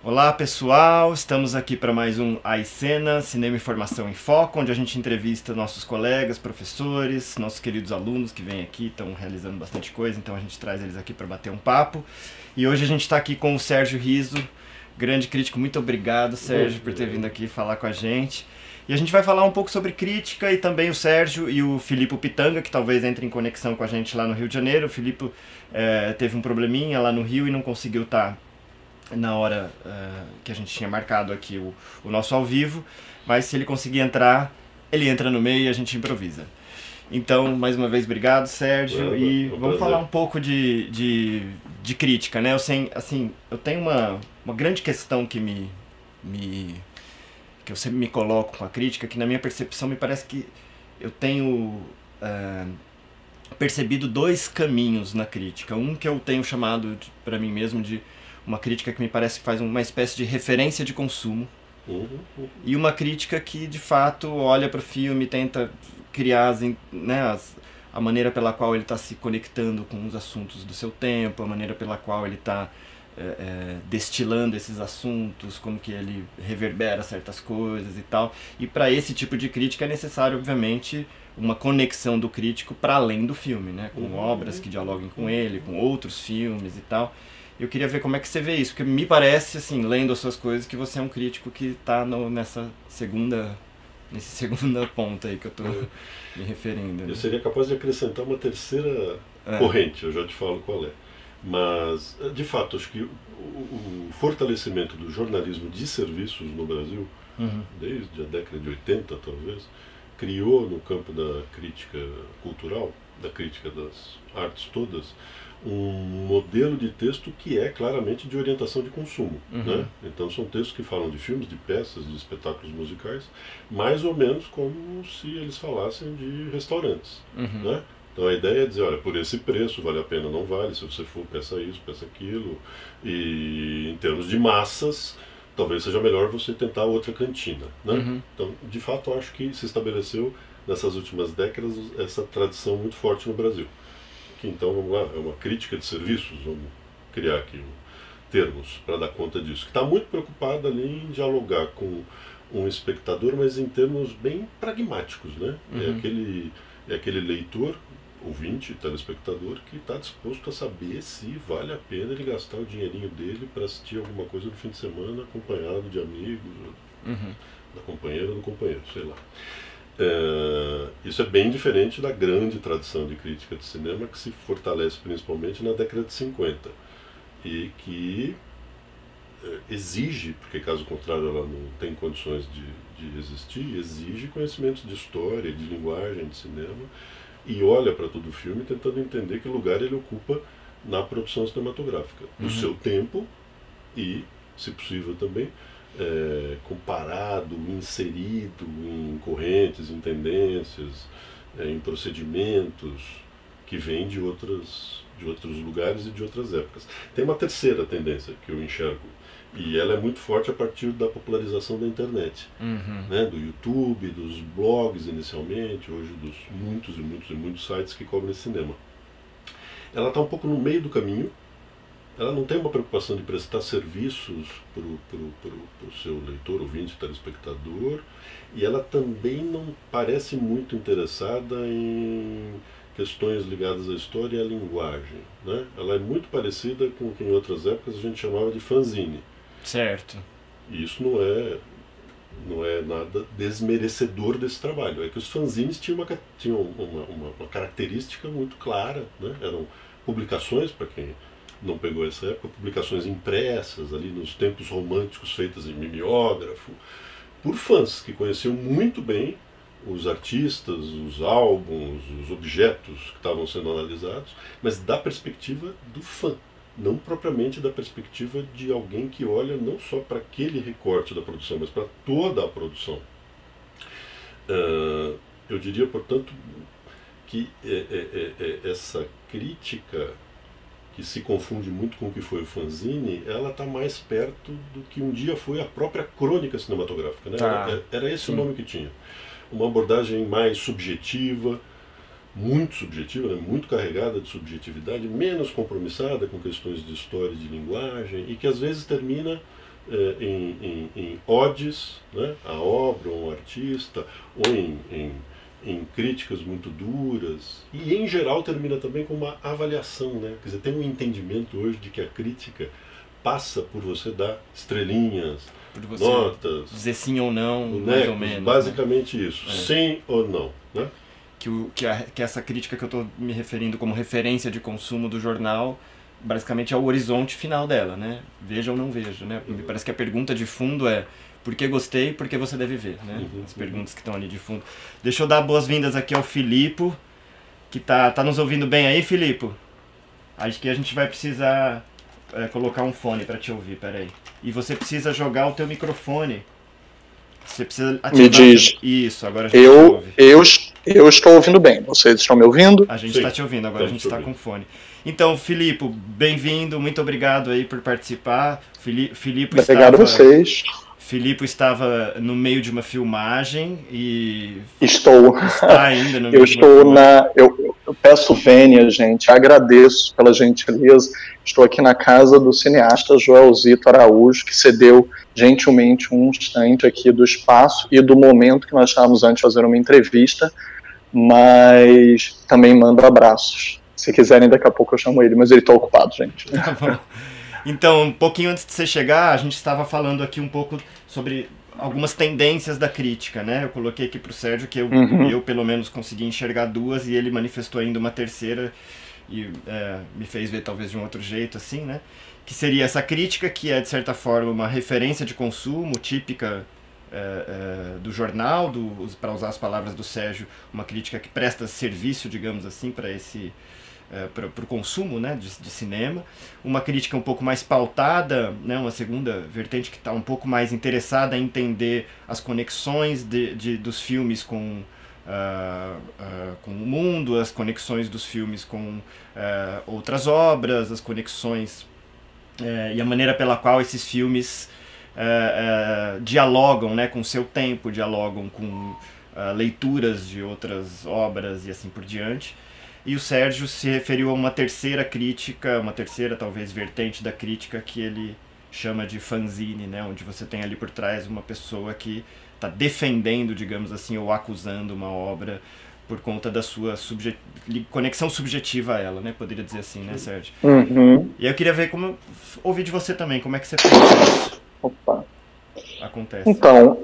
Olá pessoal, estamos aqui para mais um iCena, Cinema e Formação em Foco, onde a gente entrevista nossos colegas, professores, nossos queridos alunos que vêm aqui, estão realizando bastante coisa, então a gente traz eles aqui para bater um papo. E hoje a gente está aqui com o Sérgio Riso, grande crítico. Muito obrigado, Sérgio, por ter vindo aqui falar com a gente. E a gente vai falar um pouco sobre crítica e também o Sérgio e o Filipe Pitanga, que talvez entre em conexão com a gente lá no Rio de Janeiro. O Filipe teve um probleminha lá no Rio e não conseguiu estar na hora que a gente tinha marcado aqui o nosso ao vivo, mas se ele conseguir entrar, ele entra no meio e a gente improvisa. Então, mais uma vez, obrigado, Sérgio, e vamos falar um pouco de crítica, né? Eu tenho uma grande questão que eu sempre me coloco com a crítica, que na minha percepção me parece que eu tenho percebido dois caminhos na crítica. Um que eu tenho chamado para mim mesmo de uma crítica que me parece que faz uma espécie de referência de consumo, e uma crítica que de fato olha para o filme e tenta criar a maneira pela qual ele está se conectando com os assuntos do seu tempo, a maneira pela qual ele está destilando esses assuntos, como que ele reverbera certas coisas e tal. E para esse tipo de crítica é necessário, obviamente, uma conexão do crítico para além do filme, né? Com obras que dialoguem com ele, com outros filmes e tal. Eu queria ver como é que você vê isso, porque me parece, assim, lendo as suas coisas, que você é um crítico que está nessa segunda ponta aí que eu estou me referindo. Né? Eu seria capaz de acrescentar uma terceira corrente, eu já te falo qual é. Mas, de fato, acho que o fortalecimento do jornalismo de serviços no Brasil, desde a década de 80 talvez, criou no campo da crítica cultural, da crítica das artes todas, um modelo de texto que é claramente de orientação de consumo. Né? Então são textos que falam de filmes, de peças, de espetáculos musicais, mais ou menos como se eles falassem de restaurantes. Né? Então a ideia é dizer, olha, por esse preço vale a pena, não vale, se você for, peça isso, peça aquilo. E em termos de massas, talvez seja melhor você tentar outra cantina. Né? Então, de fato, eu acho que se estabeleceu nessas últimas décadas essa tradição muito forte no Brasil. Que, então, vamos lá, é uma crítica de serviços, vamos criar aqui termos para dar conta disso, que está muito preocupada ali em dialogar com um espectador, mas em termos bem pragmáticos. Né? É aquele leitor, ouvinte, telespectador, que está disposto a saber se vale a pena ele gastar o dinheirinho dele para assistir alguma coisa no fim de semana, acompanhado de amigos, da companheira ou do companheiro, sei lá. Isso é bem diferente da grande tradição de crítica de cinema que se fortalece principalmente na década de 50 e que exige, porque caso contrário ela não tem condições de existir, exige conhecimentos de história, de linguagem, de cinema, e olha para todo o filme tentando entender que lugar ele ocupa na produção cinematográfica, do seu tempo e, se possível também, comparado, inserido em correntes, em tendências, em procedimentos que vêm de outros lugares e de outras épocas. Tem uma terceira tendência que eu enxergo, e ela é muito forte a partir da popularização da internet, né, do YouTube, dos blogs inicialmente, hoje dos muitos sites que cobrem cinema. Ela está um pouco no meio do caminho. Ela não tem uma preocupação de prestar serviços para o seu leitor, ouvinte, telespectador, e ela também não parece muito interessada em questões ligadas à história e à linguagem. Né? Ela é muito parecida com o que em outras épocas a gente chamava de fanzine. Certo. E isso não é nada desmerecedor desse trabalho. É que os fanzines tinham uma característica muito clara. Né? Eram publicações, para quem não pegou essa época, publicações impressas ali nos tempos românticos, feitas em mimeógrafo, por fãs que conheciam muito bem os artistas, os álbuns, os objetos que estavam sendo analisados, mas da perspectiva do fã, não propriamente da perspectiva de alguém que olha não só para aquele recorte da produção, mas para toda a produção. Eu diria, portanto, que essa crítica que se confunde muito com o que foi o fanzine, ela está mais perto do que um dia foi a própria crônica cinematográfica. Né? Era esse o nome que tinha. Uma abordagem mais subjetiva, muito subjetiva, né? Muito carregada de subjetividade, menos compromissada com questões de história e de linguagem, e que às vezes termina em odes, né, a obra, ou um artista, ou em críticas muito duras, e em geral termina também com uma avaliação, né? Quer dizer, tem um entendimento hoje de que a crítica passa por você dar estrelinhas, por você notas, dizer sim ou não, mais ou menos. Basicamente, né? Isso, sim ou não, né? Que essa crítica que eu estou me referindo como referência de consumo do jornal, basicamente é o horizonte final dela, né? Veja ou não veja, né? Me parece que a pergunta de fundo é por que gostei e por que você deve ver, né? As perguntas que estão ali de fundo. Deixa eu dar boas-vindas aqui ao Filipe, que tá nos ouvindo bem aí, Filipe? Acho que a gente vai precisar colocar um fone para te ouvir, peraí. E você precisa jogar o teu microfone. Você precisa ativar. Me diz. Isso, agora a gente ouve. Eu estou ouvindo bem. Vocês estão me ouvindo? A gente está te ouvindo, agora a gente está com fone. Então, Filipe, bem-vindo, muito obrigado aí por participar. Filipe Obrigado a vocês. Filipe estava no meio de uma filmagem e... Está ainda no meio eu estou eu peço vênia, gente, agradeço pela gentileza. Estou aqui na casa do cineasta Joelzito Araújo, que cedeu gentilmente um instante aqui do espaço e do momento que nós estávamos antes de fazer uma entrevista, mas também mando abraços. Se quiserem, daqui a pouco eu chamo ele, mas ele está ocupado, gente. Tá bom. Então, um pouquinho antes de você chegar, a gente estava falando aqui um pouco sobre algumas tendências da crítica, né? Eu coloquei aqui para o Sérgio que eu, pelo menos, consegui enxergar duas e ele manifestou ainda uma terceira e me fez ver talvez de um outro jeito, assim, né? Que seria essa crítica que é, de certa forma, uma referência de consumo típica do jornal, para usar as palavras do Sérgio, uma crítica que presta serviço, digamos assim, para esse... para o consumo, né, de cinema, uma crítica um pouco mais pautada, né, uma segunda vertente que está um pouco mais interessada em entender as conexões dos filmes com o mundo, as conexões dos filmes com outras obras, as conexões e a maneira pela qual esses filmes dialogam, né, com o seu tempo, dialogam com leituras de outras obras e assim por diante. E o Sérgio se referiu a uma terceira crítica, uma terceira, talvez, vertente da crítica que ele chama de fanzine, né? Onde você tem ali por trás uma pessoa que está defendendo, digamos assim, ou acusando uma obra por conta da sua conexão subjetiva a ela, né? Poderia dizer assim, né, Sérgio? E eu queria ver ouvir de você também, como é que você pensa isso? Opa. Acontece. Então,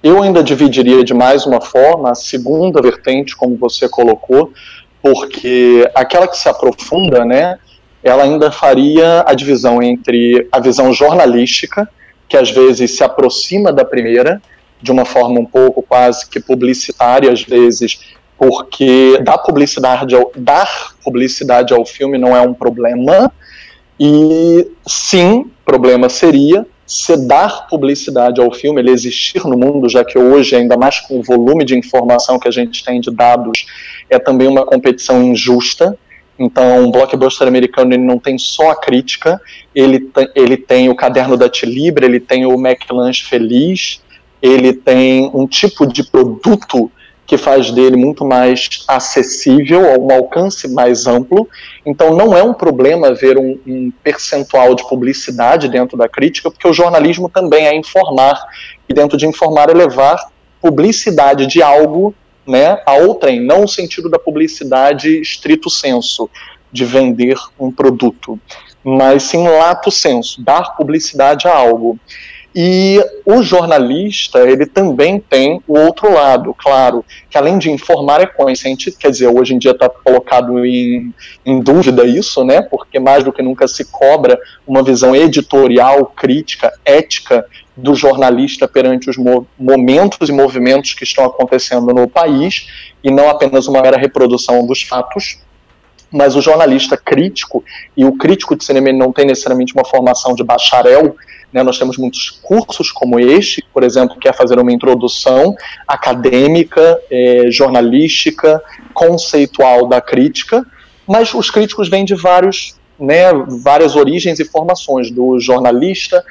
eu ainda dividiria de mais uma forma a segunda vertente, como você colocou, porque aquela que se aprofunda, né, ela ainda faria a divisão entre a visão jornalística, que às vezes se aproxima da primeira, de uma forma um pouco quase que publicitária, às vezes, porque dar publicidade ao filme não é um problema, e sim, problema seria se dar publicidade ao filme, ele existir no mundo, já que hoje, ainda mais com o volume de informação que a gente tem de dados, é também uma competição injusta. Então, o blockbuster americano ele não tem só a crítica, ele tem o Caderno da Tilibra, ele tem o McLanche Feliz, ele tem um tipo de produto que faz dele muito mais acessível, um alcance mais amplo. Então não é um problema ver um percentual de publicidade dentro da crítica, porque o jornalismo também é informar, e dentro de informar é levar publicidade de algo, né, a outrem, não no sentido da publicidade estrito sensu, de vender um produto, mas sim lato sensu, dar publicidade a algo. E o jornalista, ele também tem o outro lado, claro, que além de informar é consciente, quer dizer, hoje em dia está colocado em dúvida isso, né, porque mais do que nunca se cobra uma visão editorial, crítica, ética do jornalista perante os momentos e movimentos que estão acontecendo no país, e não apenas uma mera reprodução dos fatos. Mas o jornalista crítico, e o crítico de cinema ele não tem necessariamente uma formação de bacharel, né, nós temos muitos cursos como este, por exemplo, que é fazer uma introdução acadêmica, jornalística, conceitual da crítica, mas os críticos vêm de várias origens e formações, do jornalista,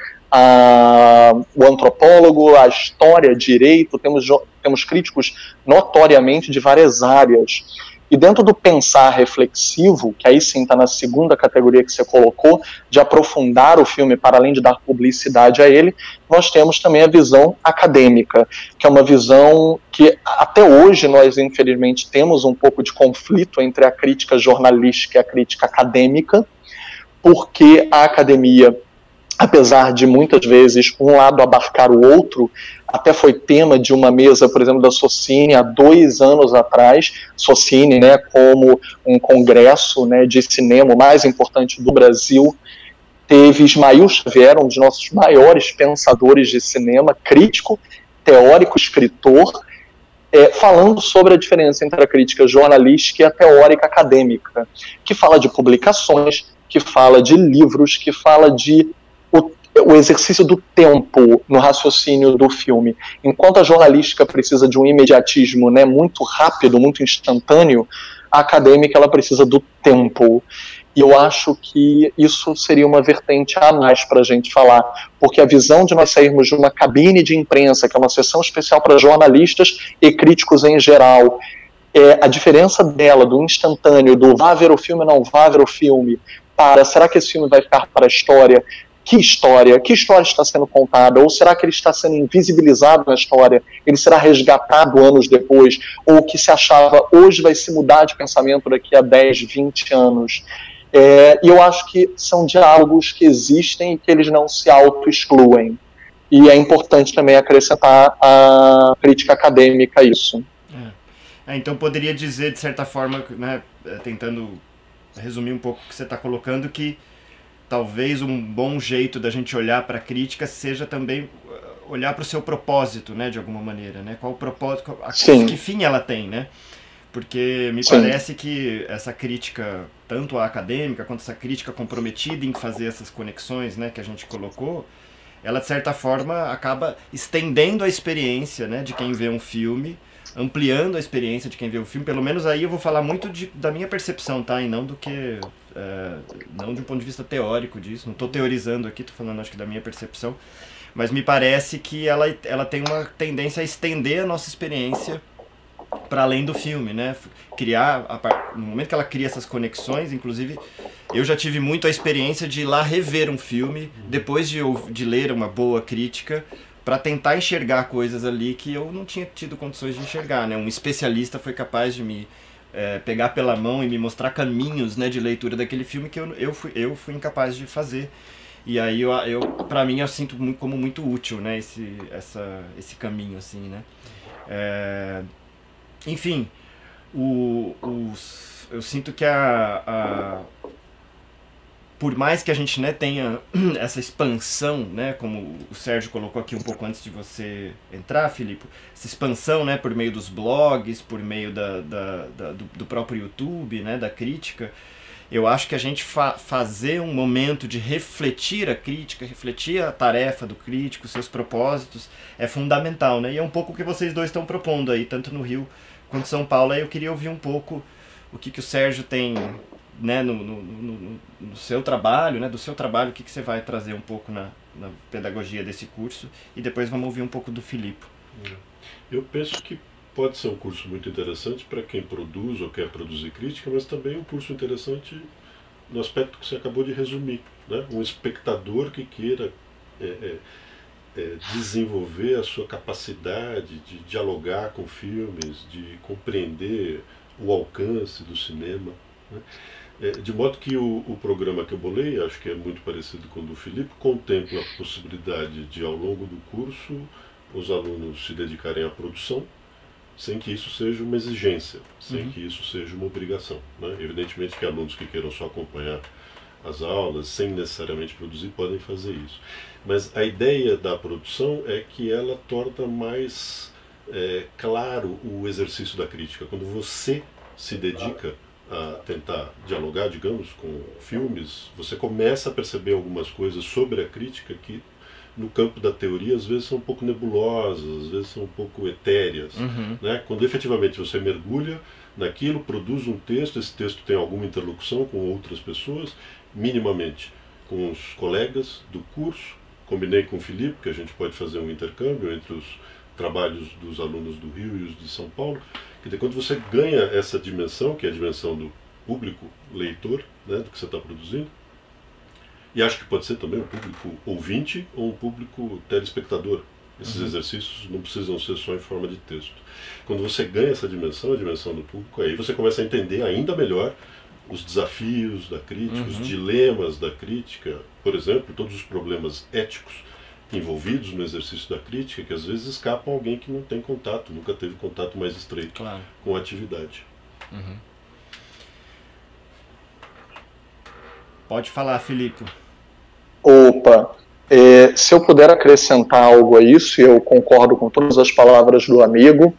o antropólogo, a história, direito, temos críticos notoriamente de várias áreas. E dentro do pensar reflexivo, que aí sim está na segunda categoria que você colocou, de aprofundar o filme para além de dar publicidade a ele, nós temos também a visão acadêmica, que é uma visão que até hoje nós, infelizmente, temos um pouco de conflito entre a crítica jornalística e a crítica acadêmica, porque a academia, apesar de muitas vezes um lado abarcar o outro, até foi tema de uma mesa, por exemplo, da Socine há 2 anos atrás, Socine, né, como um congresso, né, de cinema mais importante do Brasil, teve Ismael Xavier, um dos nossos maiores pensadores de cinema, crítico, teórico, escritor, falando sobre a diferença entre a crítica jornalística e a teórica acadêmica, que fala de publicações, que fala de livros, que fala de o exercício do tempo no raciocínio do filme. Enquanto a jornalística precisa de um imediatismo, né, muito rápido, muito instantâneo, a acadêmica ela precisa do tempo. E eu acho que isso seria uma vertente a mais para a gente falar, porque a visão de nós sairmos de uma cabine de imprensa, que é uma sessão especial para jornalistas e críticos em geral, a diferença dela, do instantâneo, do vá ver o filme, não vá ver o filme, para será que esse filme vai ficar para a história? Que história está sendo contada? Ou será que ele está sendo invisibilizado na história? Ele será resgatado anos depois? Ou o que se achava hoje vai se mudar de pensamento daqui a 10, 20 anos? E eu acho que são diálogos que existem e que eles não se auto-excluem. E é importante também acrescentar a crítica acadêmica a isso. Então poderia dizer, de certa forma, né, tentando resumir um pouco o que você está colocando, que talvez um bom jeito da gente olhar para a crítica seja também olhar para o seu propósito, né, de alguma maneira, né? Qual o propósito, que fim ela tem, né? Porque me parece que essa crítica, tanto a acadêmica quanto essa crítica comprometida em fazer essas conexões, né, que a gente colocou, ela de certa forma acaba estendendo a experiência, né, de quem vê um filme, ampliando a experiência de quem vê o filme. Pelo menos aí eu vou falar muito da minha percepção, tá? E não do que... não de um ponto de vista teórico disso, não estou teorizando aqui, estou falando acho que da minha percepção, mas me parece que ela tem uma tendência a estender a nossa experiência para além do filme, né? No momento que ela cria essas conexões, inclusive eu já tive muito a experiência de ir lá rever um filme depois de ler uma boa crítica, para tentar enxergar coisas ali que eu não tinha tido condições de enxergar, né? Um especialista foi capaz de me pegar pela mão e me mostrar caminhos, né, de leitura daquele filme que eu fui incapaz de fazer. E aí para mim eu sinto como muito útil, né, esse caminho assim, né. Enfim, eu sinto que por mais que a gente, né, tenha essa expansão, né, como o Sérgio colocou aqui um pouco antes de você entrar, Filipe, essa expansão, né, por meio dos blogs, por meio do próprio YouTube, né, da crítica, eu acho que a gente fazer um momento de refletir a crítica, refletir a tarefa do crítico, seus propósitos, é fundamental, né, e é um pouco o que vocês dois estão propondo aí, tanto no Rio quanto em São Paulo. Aí eu queria ouvir um pouco o que o Sérgio tem, né, no seu trabalho, né, do seu trabalho, o que você vai trazer um pouco na pedagogia desse curso, e depois vamos ouvir um pouco do Filipe. Eu penso que pode ser um curso muito interessante para quem produz ou quer produzir crítica, mas também um curso interessante no aspecto que você acabou de resumir, né? Um espectador que queira desenvolver a sua capacidade de dialogar com filmes, de compreender o alcance do cinema, né? De modo que o programa que eu bolei, acho que é muito parecido com o do Filipe, contempla a possibilidade de, ao longo do curso, os alunos se dedicarem à produção, sem que isso seja uma exigência, sem que isso seja uma obrigação, né? Evidentemente que alunos que queiram só acompanhar as aulas, sem necessariamente produzir, podem fazer isso. Mas a ideia da produção é que ela torna mais claro o exercício da crítica. Quando você se dedica a tentar dialogar, digamos, com filmes, você começa a perceber algumas coisas sobre a crítica que, no campo da teoria, às vezes são um pouco nebulosas, às vezes são um pouco etéreas, né? Quando efetivamente você mergulha naquilo, produz um texto, esse texto tem alguma interlocução com outras pessoas, minimamente com os colegas do curso. Combinei com o Filipe que a gente pode fazer um intercâmbio entre os trabalhos dos alunos do Rio e os de São Paulo, que quando você ganha essa dimensão, que é a dimensão do público leitor, né, do que você está produzindo, e acho que pode ser também um público ouvinte ou um público telespectador. Esses exercícios não precisam ser só em forma de texto. Quando você ganha essa dimensão, a dimensão do público, aí você começa a entender ainda melhor os desafios da crítica, os dilemas da crítica, por exemplo, todos os problemas éticos envolvidos no exercício da crítica, que às vezes escapam a alguém que não tem contato, nunca teve contato mais estreito com a atividade. Pode falar, Filipe. Opa, se eu puder acrescentar algo a isso, e eu concordo com todas as palavras do amigo,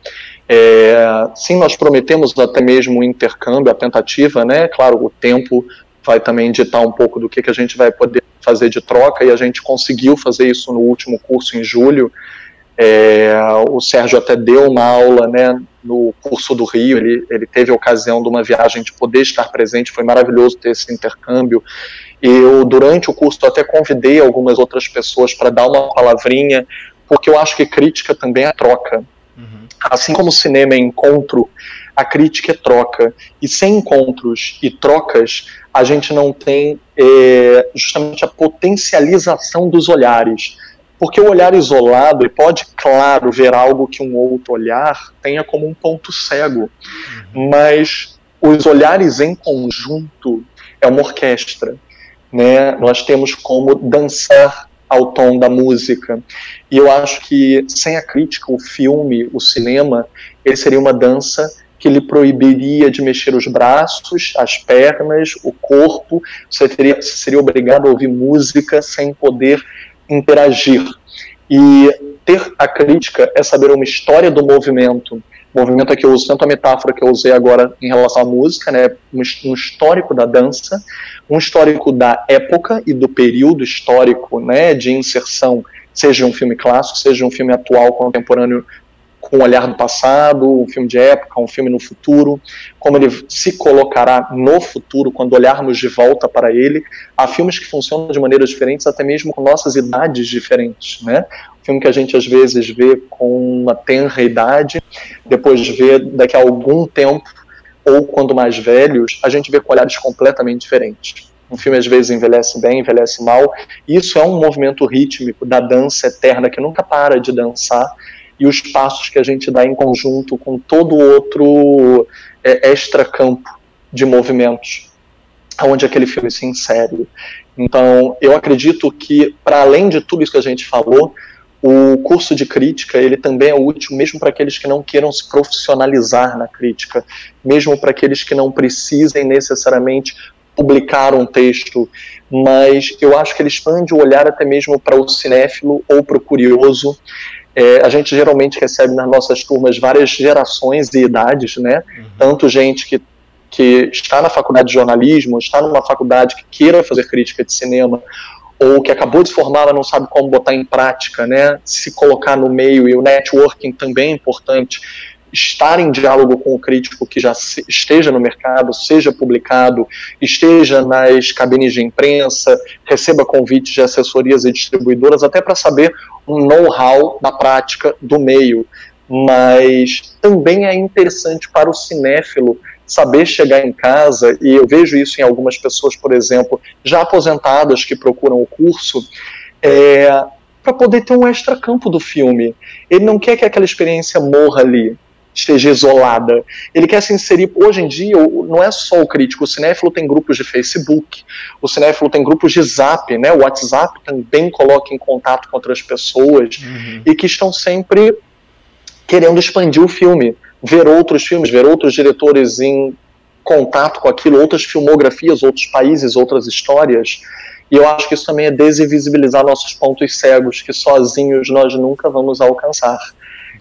sim, nós prometemos até mesmo um intercâmbio, a tentativa, né? Claro, o tempo vai também ditar um pouco do que a gente vai poder fazer de troca, e a gente conseguiu fazer isso no último curso em julho. O Sérgio até deu uma aula, né, no curso do Rio, ele teve a ocasião de uma viagem de poder estar presente, foi maravilhoso ter esse intercâmbio. Eu, durante o curso, até convidei algumas outras pessoas para dar uma palavrinha, porque eu acho que crítica também é troca. Assim como o cinema é encontro, a crítica é troca. E sem encontros e trocas, a gente não tem justamente a potencialização dos olhares. Porque o olhar isolado, ele pode, claro, ver algo que um outro olhar tenha como um ponto cego. Mas os olhares em conjunto é uma orquestra. Né? Nós temos como dançar ao tom da música. E eu acho que sem a crítica, o filme, o cinema, ele seria uma dança que lhe proibiria de mexer os braços, as pernas, o corpo. Você seria obrigado a ouvir música sem poder interagir. E ter a crítica é saber uma história do movimento. O movimento aqui eu uso tanto a metáfora que eu usei agora em relação à música, né? Um histórico da dança, um histórico da época e do período histórico, né, de inserção, seja um filme clássico, seja um filme atual, contemporâneo, com o olhar do passado, um filme de época, um filme no futuro, como ele se colocará no futuro quando olharmos de volta para ele. Há filmes que funcionam de maneiras diferentes, até mesmo com nossas idades diferentes, né? Um filme que a gente às vezes vê com uma tenra idade, depois vê daqui a algum tempo, ou quando mais velhos, a gente vê com olhares completamente diferentes. Um filme às vezes envelhece bem, envelhece mal. Isso é um movimento rítmico da dança eterna que nunca para de dançar, e os passos que a gente dá em conjunto com todo outro extracampo de movimentos, onde aquele filme se insere. Então, eu acredito que, para além de tudo isso que a gente falou, o curso de crítica, ele também é útil mesmo para aqueles que não queiram se profissionalizar na crítica, mesmo para aqueles que não precisem necessariamente publicar um texto, mas eu acho que ele expande o olhar até mesmo para o cinéfilo ou para o curioso. A gente geralmente recebe nas nossas turmas várias gerações e idades, né? Tanto gente que está na faculdade de jornalismo, está numa faculdade que queira fazer crítica de cinema, ou que acabou de se formar, mas não sabe como botar em prática, né? Se colocar no meio, e o networking também é importante. Estar em diálogo com o crítico que já esteja no mercado, seja publicado, esteja nas cabines de imprensa, receba convites de assessorias e distribuidoras, até para saber um know-how da prática do meio. Mas também é interessante para o cinéfilo saber chegar em casa, e eu vejo isso em algumas pessoas, por exemplo, já aposentadas que procuram o curso, para poder ter um extracampo do filme. Ele não quer que aquela experiência morra ali, esteja isolada. Ele quer se inserir. Hoje em dia, não é só o crítico, o cinéfilo tem grupos de Facebook, o cinéfilo tem grupos de Zap, né? O WhatsApp também coloca em contato com outras pessoas, e que estão sempre querendo expandir o filme, ver outros filmes, ver outros diretores em contato com aquilo, outras filmografias, outros países, outras histórias. E eu acho que isso também é desinvisibilizar nossos pontos cegos, que sozinhos nós nunca vamos alcançar.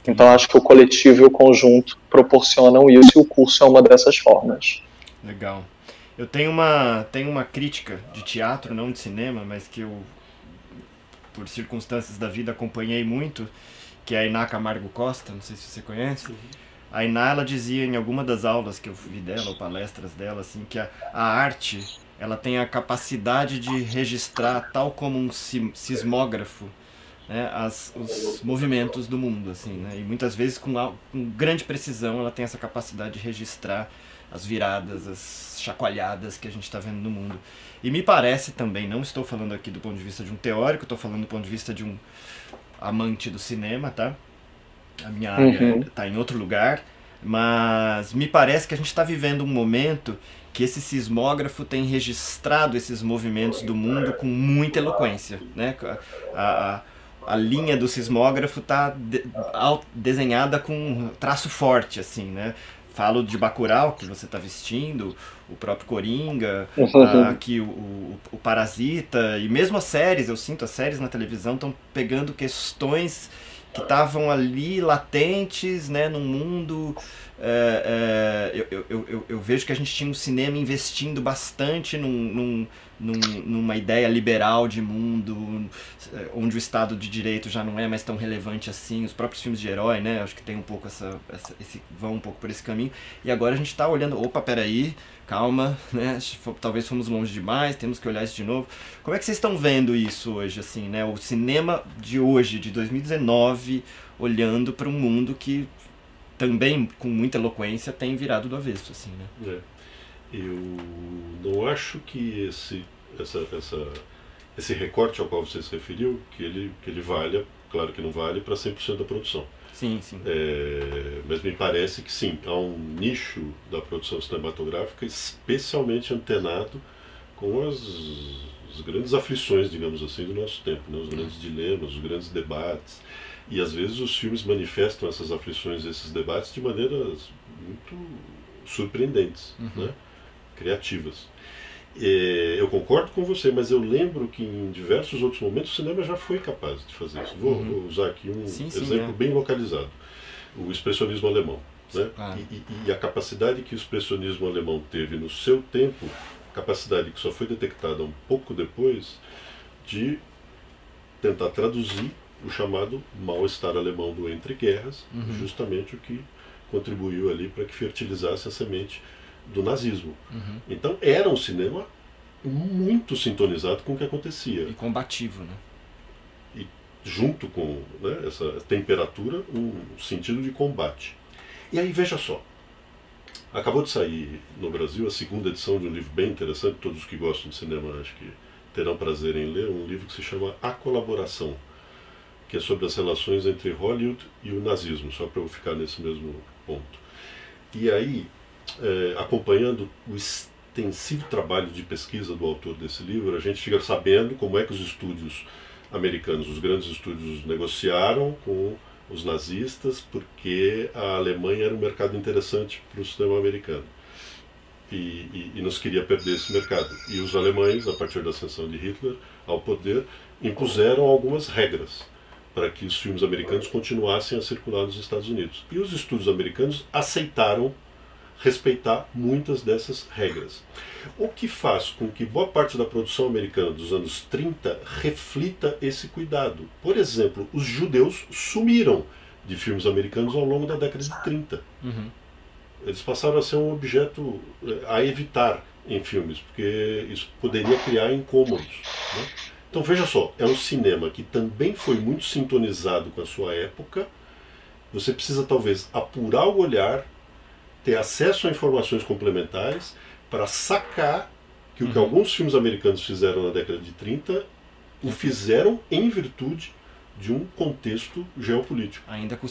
Então acho que o coletivo e o conjunto proporcionam isso, e o curso é uma dessas formas. Legal. Eu tenho uma crítica de teatro, não de cinema, mas que eu, por circunstâncias da vida, acompanhei muito, que é a Iná Camargo Costa, não sei se você conhece. A Iná, ela dizia em alguma das aulas que eu vi dela, ou palestras dela, assim, que a arte, ela tem a capacidade de registrar, tal como um sismógrafo, né, os movimentos do mundo, assim, né? E muitas vezes com grande precisão ela tem essa capacidade de registrar as viradas, as chacoalhadas que a gente está vendo no mundo. E me parece também, não estou falando aqui do ponto de vista de um teórico, estou falando do ponto de vista de um amante do cinema, tá? A minha área está em outro lugar, mas me parece que a gente está vivendo um momento que esse sismógrafo tem registrado esses movimentos do mundo com muita eloquência, né? A linha do sismógrafo está desenhada com um traço forte, assim, né? Falo de Bacurau, que você está vestindo, o próprio Coringa, aqui o Parasita, e mesmo as séries, eu sinto, as séries na televisão estão pegando questões que estavam ali latentes, né, num mundo... Eu vejo que a gente tinha um cinema investindo bastante numa ideia liberal de mundo, onde o Estado de Direito já não é mais tão relevante assim, os próprios filmes de herói, né, acho que tem um pouco vão um pouco por esse caminho, e agora a gente está olhando, opa, peraí, calma, né, talvez fomos longe demais, temos que olhar isso de novo. Como é que vocês estão vendo isso hoje, assim, né, o cinema de hoje, de 2019, olhando para um mundo que também, com muita eloquência, tem virado do avesso, assim, né? Eu não acho que esse recorte ao qual você se referiu, que ele valha, claro que não vale, para 100% da produção. Sim, sim. Mas me parece que sim, há um nicho da produção cinematográfica especialmente antenado com as grandes aflições, digamos assim, do nosso tempo, né? Os grandes dilemas, os grandes debates. E às vezes os filmes manifestam essas aflições, esses debates de maneiras muito surpreendentes, né? Criativas. Eu concordo com você, mas eu lembro que em diversos outros momentos o cinema já foi capaz de fazer isso. Vou usar aqui um exemplo bem localizado. O expressionismo alemão. Né? E a capacidade que o expressionismo alemão teve no seu tempo, capacidade que só foi detectada um pouco depois, de tentar traduzir o chamado mal-estar alemão do entre guerras, justamente o que contribuiu ali para que fertilizasse a semente do nazismo. Então era um cinema muito sintonizado com o que acontecia. E combativo, né? E junto com, né, essa temperatura, um sentido de combate. E aí veja só, acabou de sair no Brasil a segunda edição de um livro bem interessante, todos que gostam de cinema acho que terão prazer em ler, um livro que se chama A Colaboração, que é sobre as relações entre Hollywood e o nazismo, só para eu ficar nesse mesmo ponto. E aí, acompanhando o extensivo trabalho de pesquisa do autor desse livro, a gente fica sabendo como é que os estúdios americanos, os grandes estúdios, negociaram com os nazistas, porque a Alemanha era um mercado interessante para o cinema americano. E não se queria perder esse mercado. E os alemães, a partir da ascensão de Hitler ao poder, impuseram algumas regras para que os filmes americanos continuassem a circular nos Estados Unidos. E os estúdios americanos aceitaram respeitar muitas dessas regras. O que faz com que boa parte da produção americana dos anos 30 reflita esse cuidado. Por exemplo, os judeus sumiram de filmes americanos ao longo da década de 30. Eles passaram a ser um objeto a evitar em filmes, porque isso poderia criar incômodos, né? Então veja só, é um cinema que também foi muito sintonizado com a sua época. Você precisa talvez apurar o olhar, ter acesso a informações complementares para sacar que o que alguns filmes americanos fizeram na década de 30 o fizeram em virtude de um contexto geopolítico. Ainda com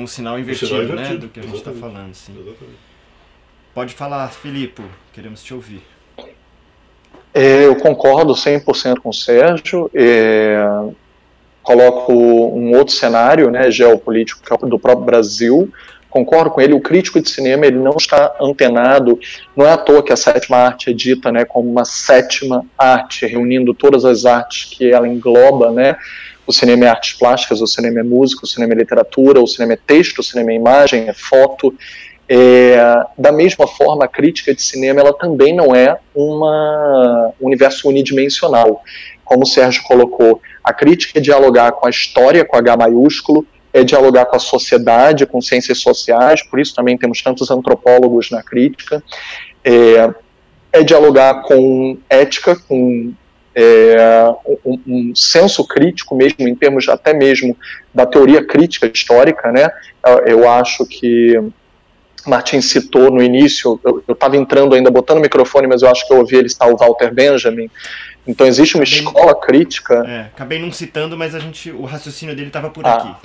o sinal invertido, né, do que a gente está falando. Sim. Exatamente. Pode falar, Filipe, queremos te ouvir. Eu concordo 100% com o Sérgio. Coloco um outro cenário, né, geopolítico do próprio Brasil. Concordo com ele, o crítico de cinema ele não está antenado, não é à toa que a sétima arte é dita, né, como uma sétima arte, reunindo todas as artes que ela engloba, né. O cinema é artes plásticas, o cinema é música, o cinema é literatura, o cinema é texto, o cinema é imagem, é foto. Da mesma forma, a crítica de cinema ela também não é um universo unidimensional. Como o Sérgio colocou, a crítica é dialogar com a história, com H maiúsculo, é dialogar com a sociedade, com ciências sociais, por isso também temos tantos antropólogos na crítica, é dialogar com ética, com um senso crítico mesmo, em termos até mesmo da teoria crítica histórica, né? Eu acho que Martin citou no início, eu estava entrando ainda, botando o microfone, mas eu acho que eu ouvi ele citar o Walter Benjamin. Então existe uma escola crítica... Acabei não citando, mas o raciocínio dele estava por aqui.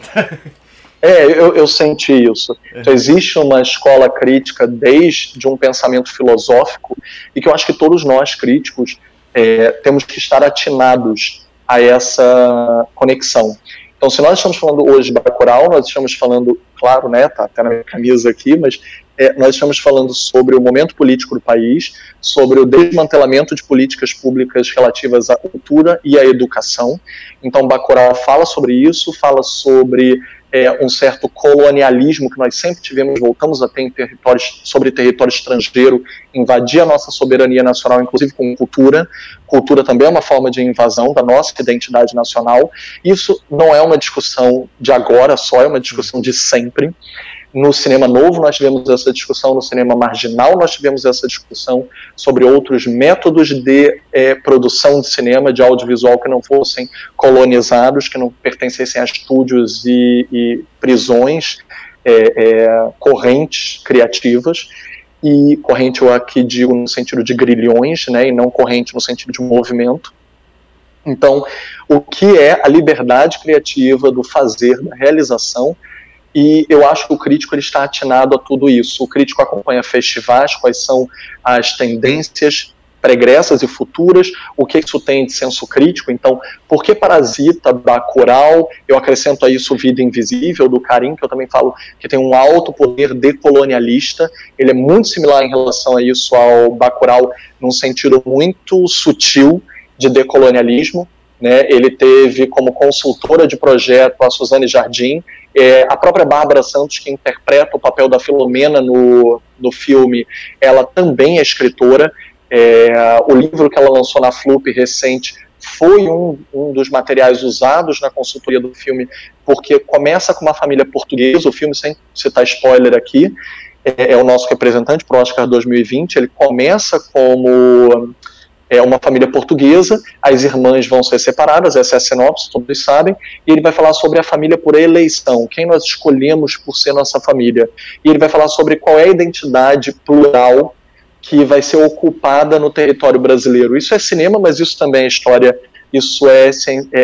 Eu senti isso. Então, existe uma escola crítica desde um pensamento filosófico e que eu acho que todos nós, críticos, temos que estar atinados a essa conexão. Então, se nós estamos falando hoje de Bacurau, nós estamos falando, claro, né, tá até na minha camisa aqui, mas nós estamos falando sobre o momento político do país, sobre o desmantelamento de políticas públicas relativas à cultura e à educação. Então, Bacurau fala sobre isso, fala sobre um certo colonialismo que nós sempre tivemos, voltamos a ter em sobre território estrangeiro, invadir a nossa soberania nacional, inclusive com cultura. Cultura também é uma forma de invasão da nossa identidade nacional. Isso não é uma discussão de agora só, é uma discussão de sempre. No cinema novo nós tivemos essa discussão, no cinema marginal nós tivemos essa discussão sobre outros métodos de produção de cinema, de audiovisual que não fossem colonizados, que não pertencessem a estúdios e prisões, correntes criativas, e corrente eu aqui digo no sentido de grilhões, né, e não corrente no sentido de movimento. Então, o que é a liberdade criativa do fazer, da realização? E eu acho que o crítico ele está atinado a tudo isso. O crítico acompanha festivais, quais são as tendências pregressas e futuras, o que isso tem de senso crítico. Então, por que Parasita, Bacurau, eu acrescento a isso Vida Invisível, do Karim, que eu também falo que tem um alto poder decolonialista, ele é muito similar em relação a isso ao Bacurau, num sentido muito sutil de decolonialismo, né? Ele teve como consultora de projeto a Suzane Jardim, a própria Bárbara Santos, que interpreta o papel da Filomena no filme, ela também é escritora. O livro que ela lançou na Flup recente foi um dos materiais usados na consultoria do filme, porque começa com uma família portuguesa, o filme, sem citar spoiler aqui, é o nosso representante para o Oscar 2020, ele começa como... uma família portuguesa, as irmãs vão ser separadas, essa é a sinopse, todos sabem, e ele vai falar sobre a família por eleição, quem nós escolhemos por ser nossa família. E ele vai falar sobre qual é a identidade plural que vai ser ocupada no território brasileiro. Isso é cinema, mas isso também é história, isso é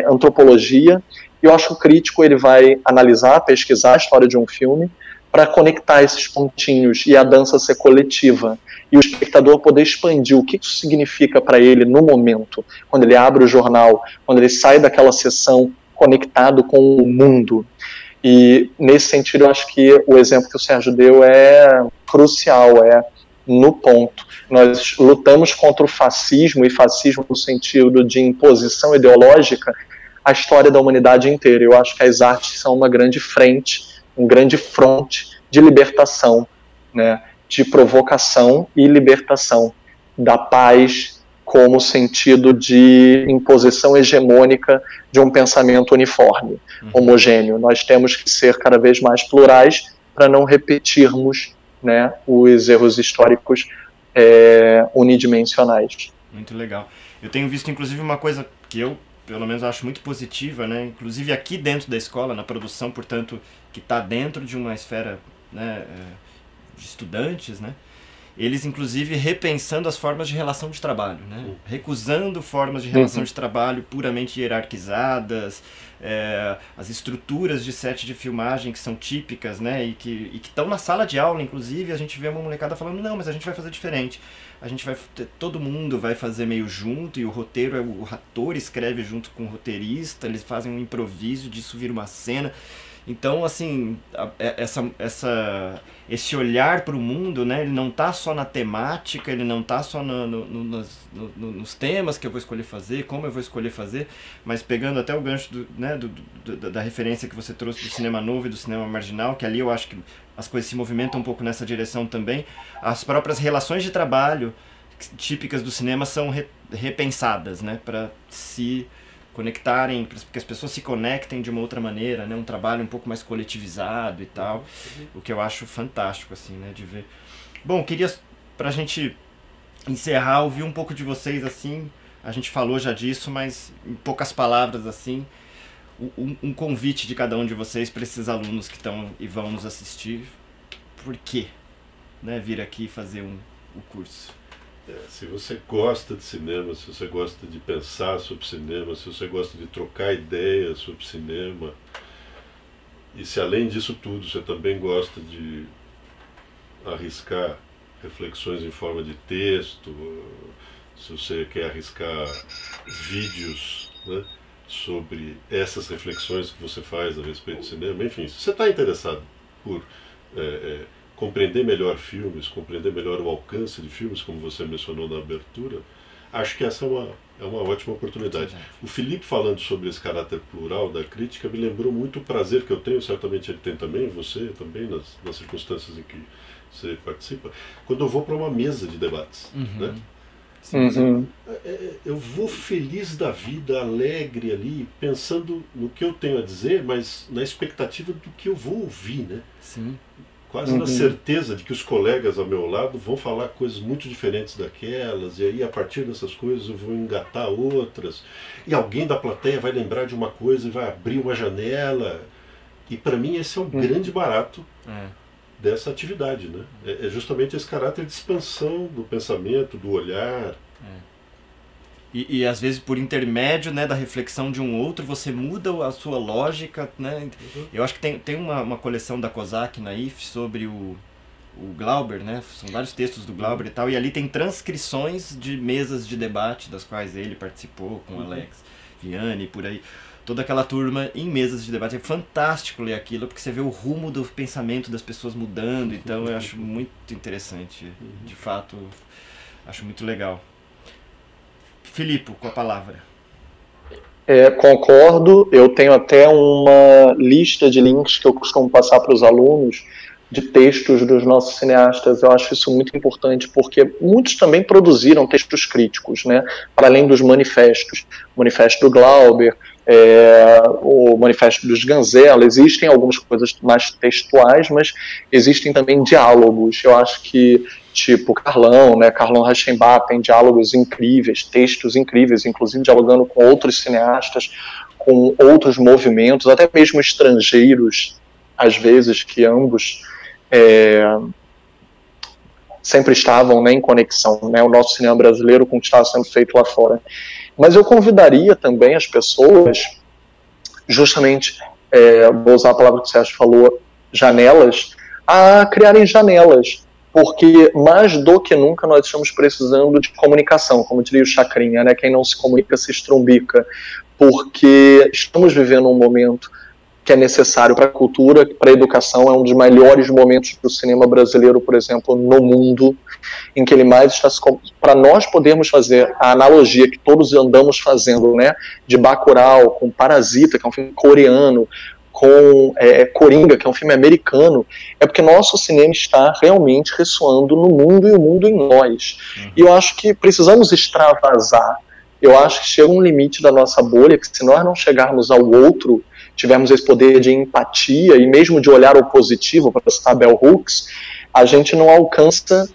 antropologia, e eu acho que o crítico ele vai analisar, pesquisar a história de um filme, para conectar esses pontinhos e a dança ser coletiva. E o espectador poder expandir o que isso significa para ele no momento, quando ele abre o jornal, quando ele sai daquela sessão conectado com o mundo. E nesse sentido eu acho que o exemplo que o Sérgio deu é crucial, é no ponto. Nós lutamos contra o fascismo, e fascismo no sentido de imposição ideológica, a história da humanidade inteira. Eu acho que as artes são uma grande frente, um grande fronte de libertação, né? De provocação e libertação, da paz como sentido de imposição hegemônica de um pensamento uniforme, homogêneo. Nós temos que ser cada vez mais plurais para não repetirmos, né, os erros históricos unidimensionais. Muito legal. Eu tenho visto, inclusive, uma coisa que eu, pelo menos, acho muito positiva, né, inclusive aqui dentro da escola, na produção, portanto, que está dentro de uma esfera, né, de estudantes, né? Eles, inclusive, repensando as formas de relação de trabalho, né? Recusando formas de relação de trabalho puramente hierarquizadas, as estruturas de set de filmagem que são típicas, né? E que estão na sala de aula, inclusive, a gente vê uma molecada falando, não, mas a gente vai fazer diferente. A gente vai, todo mundo vai fazer meio junto, e o roteiro, o ator escreve junto com o roteirista, eles fazem um improviso, disso vira uma cena. Então, assim, esse olhar para o mundo, né, ele não está só na temática, ele não está só nos temas que eu vou escolher fazer, como eu vou escolher fazer, mas pegando até o gancho da referência que você trouxe do cinema novo e do cinema marginal, que ali eu acho que as coisas se movimentam um pouco nessa direção também, as próprias relações de trabalho típicas do cinema são repensadas, né, para se conectarem, para que as pessoas se conectem de uma outra maneira, né? Um trabalho um pouco mais coletivizado e tal, o que eu acho fantástico, assim, né? De ver. Bom, queria, pra gente encerrar, ouvir um pouco de vocês, assim, A gente falou já disso, mas em poucas palavras, assim, um convite de cada um de vocês para esses alunos que estão e vão nos assistir. Por quê? Né, vir aqui fazer o curso. Se você gosta de cinema, se você gosta de pensar sobre cinema, se você gosta de trocar ideias sobre cinema, e se além disso tudo você também gosta de arriscar reflexões em forma de texto, se você quer arriscar vídeos, né, sobre essas reflexões que você faz a respeito do cinema, enfim, se você está interessado por compreender melhor filmes, compreender melhor o alcance de filmes, como você mencionou na abertura, acho que essa é uma ótima oportunidade. O Felipe, falando sobre esse caráter plural da crítica, me lembrou muito o prazer que eu tenho, certamente ele tem também, você também, nas circunstâncias em que você participa, quando eu vou para uma mesa de debates. Né? Eu vou feliz da vida, alegre ali, pensando no que eu tenho a dizer, mas na expectativa do que eu vou ouvir, né? Sim. Quase na certeza de que os colegas ao meu lado vão falar coisas muito diferentes daquelas, e aí a partir dessas coisas eu vou engatar outras, e alguém da plateia vai lembrar de uma coisa e vai abrir uma janela, e para mim esse é um grande barato dessa atividade, né? É justamente esse caráter de expansão do pensamento, do olhar. E às vezes por intermédio, né, da reflexão de um outro, você muda a sua lógica, né? Eu acho que tem uma coleção da Kozak na IF sobre o Glauber, né? São vários textos do Glauber e tal, e ali tem transcrições de mesas de debate das quais ele participou com Alex Vianney, por aí. Toda aquela turma em mesas de debate. É fantástico ler aquilo, porque você vê o rumo do pensamento das pessoas mudando, então eu acho muito interessante. De fato, acho muito legal. Filipe, com a palavra. Concordo, eu tenho até uma lista de links que eu costumo passar para os alunos de textos dos nossos cineastas. Eu acho isso muito importante, porque muitos também produziram textos críticos, né? Para além dos manifestos. O manifesto do Glauber, o manifesto dos Ganzella, existem algumas coisas mais textuais, mas existem também diálogos. Eu acho que, tipo, Carlão, né? Carlão Reichenbach tem diálogos incríveis, textos incríveis, inclusive dialogando com outros cineastas, com outros movimentos, até mesmo estrangeiros, às vezes, que ambos sempre estavam, né, em conexão, né, o nosso cinema brasileiro com o que estava sendo feito lá fora. Mas eu convidaria também as pessoas, justamente, vou usar a palavra que o Sérgio falou, janelas, a criarem janelas, porque mais do que nunca nós estamos precisando de comunicação, como diria o Chacrinha, né, quem não se comunica se estrumbica, porque estamos vivendo um momento que é necessário para a cultura, para a educação, é um dos melhores momentos do cinema brasileiro, por exemplo, no mundo, em que ele mais está para nós podermos fazer a analogia que todos andamos fazendo, né, de Bacurau, com Parasita, que é um filme coreano, com Coringa, que é um filme americano, é porque nosso cinema está realmente ressoando no mundo e o mundo em nós. E eu acho que precisamos extravasar. Eu acho que chega um limite da nossa bolha, que se nós não chegarmos ao outro, tivermos esse poder de empatia e mesmo de olhar o positivo, para citar Bell Hooks, a gente não alcança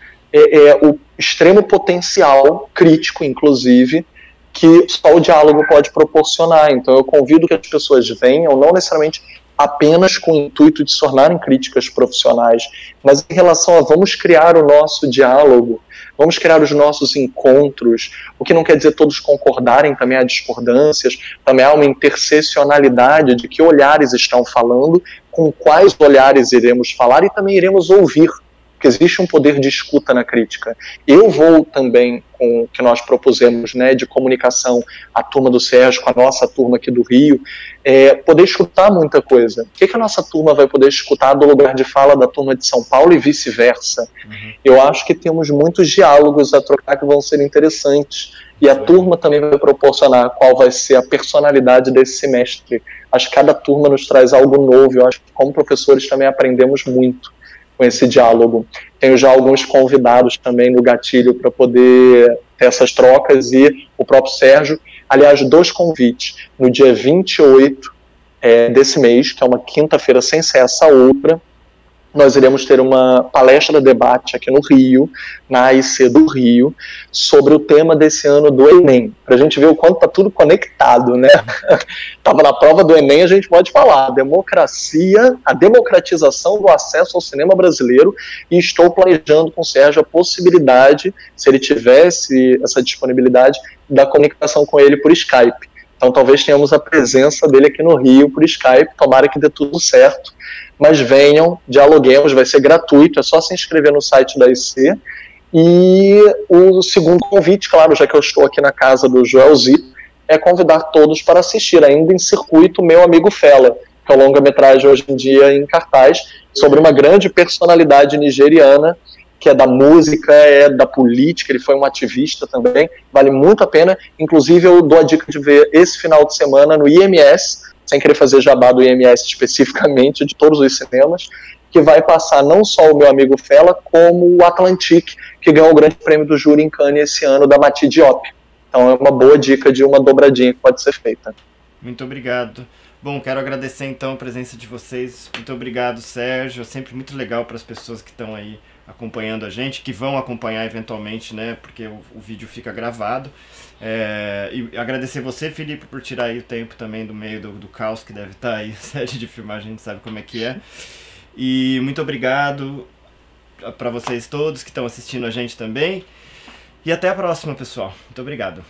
o extremo potencial crítico, inclusive, que só o diálogo pode proporcionar. Então eu convido que as pessoas venham, não necessariamente apenas com o intuito de se tornarem críticas profissionais, mas em relação a vamos criar o nosso diálogo, vamos criar os nossos encontros, o que não quer dizer todos concordarem, também há discordâncias, também há uma interseccionalidade de que olhares estão falando, com quais olhares iremos falar e também iremos ouvir, porque existe um poder de escuta na crítica. Eu vou também, com o que nós propusemos, né, de comunicação, a turma do Sérgio com a nossa turma aqui do Rio, poder escutar muita coisa. O que a nossa turma vai poder escutar do lugar de fala da turma de São Paulo e vice-versa? Eu acho que temos muitos diálogos a trocar que vão ser interessantes. E a turma também vai proporcionar qual vai ser a personalidade desse semestre. Acho que cada turma nos traz algo novo. Eu acho que como professores também aprendemos muito com esse diálogo. Tenho já alguns convidados também no gatilho para poder ter essas trocas e o próprio Sérgio, aliás, 2 convites. No dia 28 desse mês, que é uma quinta-feira sem ser essa outra, nós iremos ter uma palestra debate aqui no Rio, na AIC do Rio, sobre o tema desse ano do Enem, para a gente ver o quanto está tudo conectado, né? Estava na prova do Enem, a gente pode falar, a democratização do acesso ao cinema brasileiro, e estou planejando com o Sérgio a possibilidade, se ele tivesse essa disponibilidade, da comunicação com ele por Skype. Então talvez tenhamos a presença dele aqui no Rio por Skype, tomara que dê tudo certo. Mas venham, dialoguemos, vai ser gratuito, é só se inscrever no site da IC. E o segundo convite, claro, já que eu estou aqui na casa do Joelzito, é convidar todos para assistir, ainda em circuito, Meu Amigo Fela, que é o longa-metragem hoje em dia em cartaz, sobre uma grande personalidade nigeriana, que é da música, é da política, ele foi um ativista também, vale muito a pena. Inclusive eu dou a dica de ver esse final de semana no IMS, sem querer fazer jabá do IMS especificamente, de todos os cinemas, que vai passar não só o Meu Amigo Fela, como o Atlantique, que ganhou o grande prêmio do júri em Cannes esse ano, da Mati Diop. Então é uma boa dica de uma dobradinha que pode ser feita. Muito obrigado. Bom, quero agradecer então a presença de vocês. Muito obrigado, Sérgio. É sempre muito legal para as pessoas que estão aí acompanhando a gente, que vão acompanhar eventualmente, né, porque o vídeo fica gravado. E agradecer você, Felipe, por tirar aí o tempo também do meio do caos que deve estar aí, a sede de filmagem, a gente sabe como é que é. E muito obrigado para vocês todos que estão assistindo a gente também. E até a próxima, pessoal. Muito obrigado.